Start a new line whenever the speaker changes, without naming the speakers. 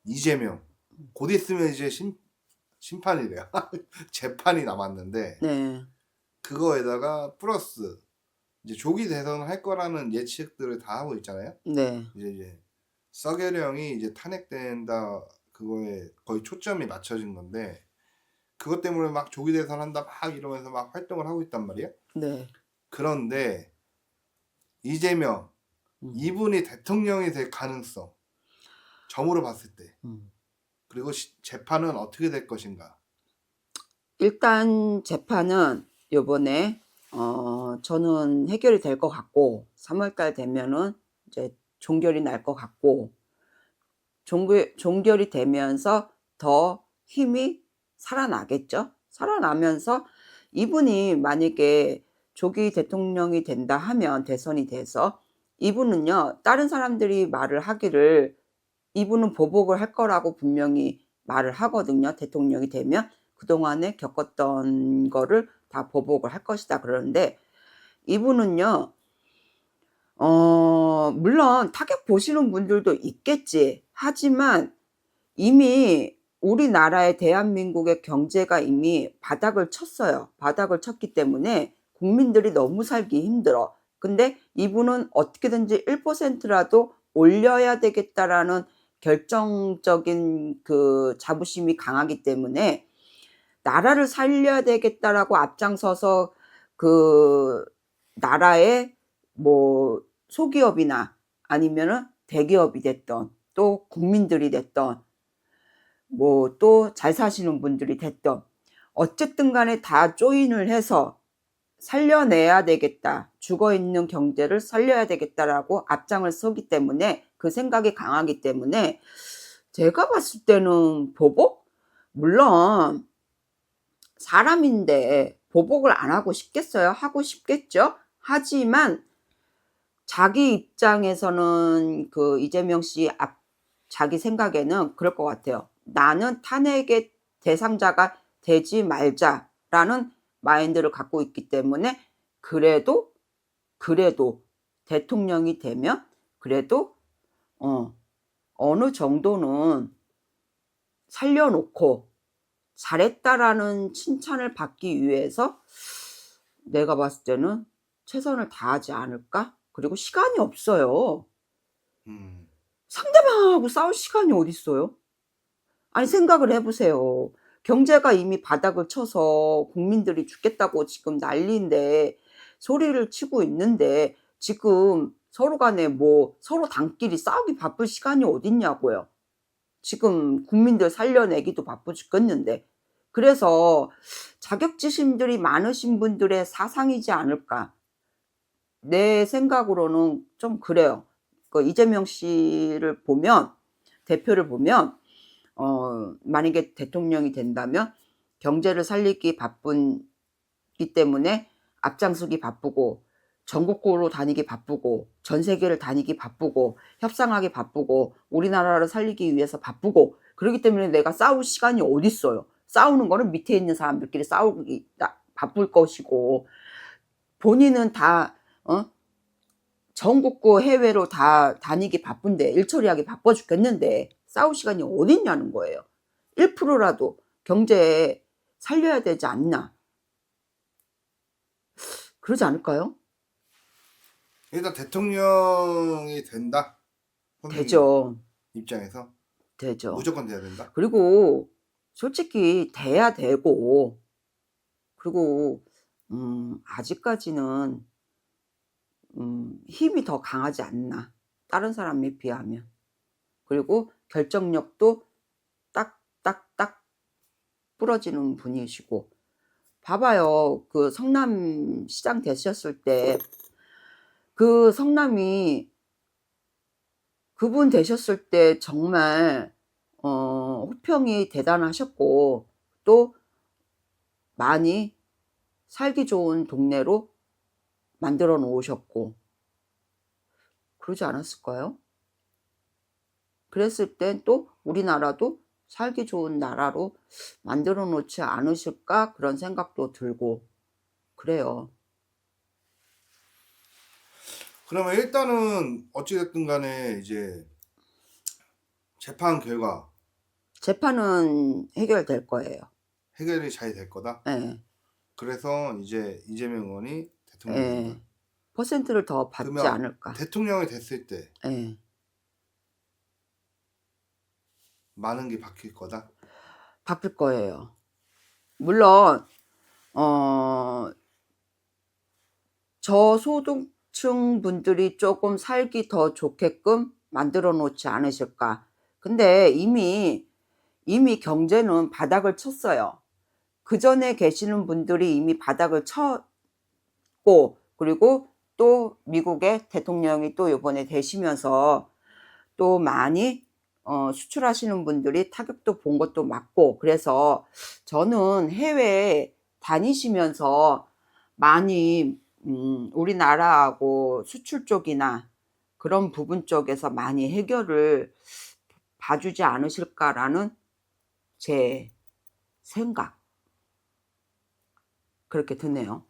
이재명 곧 있으면 이제 심판이래요. 재판이 남았는데
네.
그거에다가 플러스 이제 조기 대선을 할 거라는 예측들을 다 하고 있잖아요.
네.
이제 서계령이 이제 탄핵된다 그거에 거의 초점이 맞춰진 건데 그것 때문에 막 조기 대선한다 막 이러면서 막 활동을 하고 있단 말이에요.
네.
그런데 이재명 이분이 대통령이 될 가능성 점으로 봤을 때 그리고 재판은 어떻게 될 것인가?
일단 재판은 요번에 저는 해결이 될 것 같고 3월달 되면은 이제 종결이 날 것 같고 종결이 되면서 더 힘이 살아나겠죠. 살아나면서 이분이 만약에 조기 대통령이 된다 하면 대선이 돼서 이분은요 다른 사람들이 말을 하기를 이분은 보복을 할 거라고 분명히 말을 하거든요. 대통령이 되면 그동안에 겪었던 거를 다 보복을 할 것이다. 그러는데 이분은요 물론 타격 보시는 분들도 있겠지. 하지만 이미 우리나라의 대한민국의 경제가 이미 바닥을 쳤어요. 바닥을 쳤기 때문에 국민들이 너무 살기 힘들어. 근데 이분은 어떻게든지 1%라도 올려야 되겠다라는 결정적인 그 자부심이 강하기 때문에 나라를 살려야 되겠다라고 앞장서서 그 나라의 뭐 소기업이나 아니면은 대기업이 됐던 또 국민들이 됐던 뭐 또 잘 사시는 분들이 됐던 어쨌든 간에 다 조인을 해서 살려내야 되겠다. 죽어있는 경제를 살려야 되겠다라고 앞장을 서기 때문에 그 생각이 강하기 때문에 제가 봤을 때는 보복? 물론 사람인데 보복을 안 하고 싶겠어요? 하고 싶겠죠? 하지만 자기 입장에서는 그 이재명 씨 자기 생각에는 그럴 것 같아요. 나는 탄핵의 대상자가 되지 말자라는 마인드를 갖고 있기 때문에 그래도 대통령이 되면 그래도 어느 정도는 살려놓고 잘했다라는 칭찬을 받기 위해서 내가 봤을 때는 최선을 다하지 않을까? 그리고 시간이 없어요. 상대방하고 싸울 시간이 어딨어요? 아니 생각을 해보세요. 경제가 이미 바닥을 쳐서 국민들이 죽겠다고 지금 난리인데 소리를 치고 있는데 지금 서로 간에 뭐 서로 당끼리 싸우기 바쁠 시간이 어딨냐고요. 지금 국민들 살려내기도 바쁘 죽겠는데 그래서 자격지심들이 많으신 분들의 사상이지 않을까. 내 생각으로는 좀 그래요. 그 이재명 씨를 보면 대표를 보면 만약에 대통령이 된다면 경제를 살리기 바쁘기 때문에 앞장서기 바쁘고 전국구로 다니기 바쁘고 전 세계를 다니기 바쁘고 협상하기 바쁘고 우리나라를 살리기 위해서 바쁘고 그렇기 때문에 내가 싸울 시간이 어딨어요. 싸우는 거는 밑에 있는 사람들끼리 싸우기 바쁠 것이고 본인은 다 전국구 해외로 다 다니기 바쁜데 일 처리하기 바빠 죽겠는데 싸울 시간이 어딨냐는 거예요. 1%라도 경제에 살려야 되지 않나. 그러지 않을까요?
일단 대통령이 된다.
되죠.
입장에서
되죠.
무조건 돼야 된다.
그리고 솔직히 돼야 되고 그리고 아직까지는 힘이 더 강하지 않나. 다른 사람에 비하면. 그리고 결정력도 딱딱딱 부러지는 분이시고 봐봐요. 그 성남시장 되셨을 때 그 성남이 그분 되셨을 때 정말 호평이 대단하셨고 또 많이 살기 좋은 동네로 만들어 놓으셨고 그러지 않았을까요? 그랬을 땐 또 우리나라도 살기 좋은 나라로 만들어 놓지 않으실까 그런 생각도 들고 그래요.
그러면 일단은 어찌됐든 간에 이제 재판 결과
재판은 해결될 거예요.
해결이 잘 될 거다.
예.
그래서 이제 이재명 의원이 대통령이
예.
된다.
퍼센트를 더 받지
그러면
않을까.
대통령이 됐을 때
예.
많은 게 바뀔 거다.
바뀔 거예요. 물론 저소득층 분들이 조금 살기 더 좋게끔 만들어 놓지 않으실까. 근데 이미 경제는 바닥을 쳤어요. 그 전에 계시는 분들이 이미 바닥을 쳤고, 그리고 또 미국의 대통령이 또 이번에 되시면서 또 많이 수출하시는 분들이 타격도 본 것도 맞고, 그래서 저는 해외에 다니시면서 많이 우리나라하고 수출 쪽이나 그런 부분 쪽에서 많이 해결을 봐주지 않으실까라는 제 생각, 그렇게 드네요.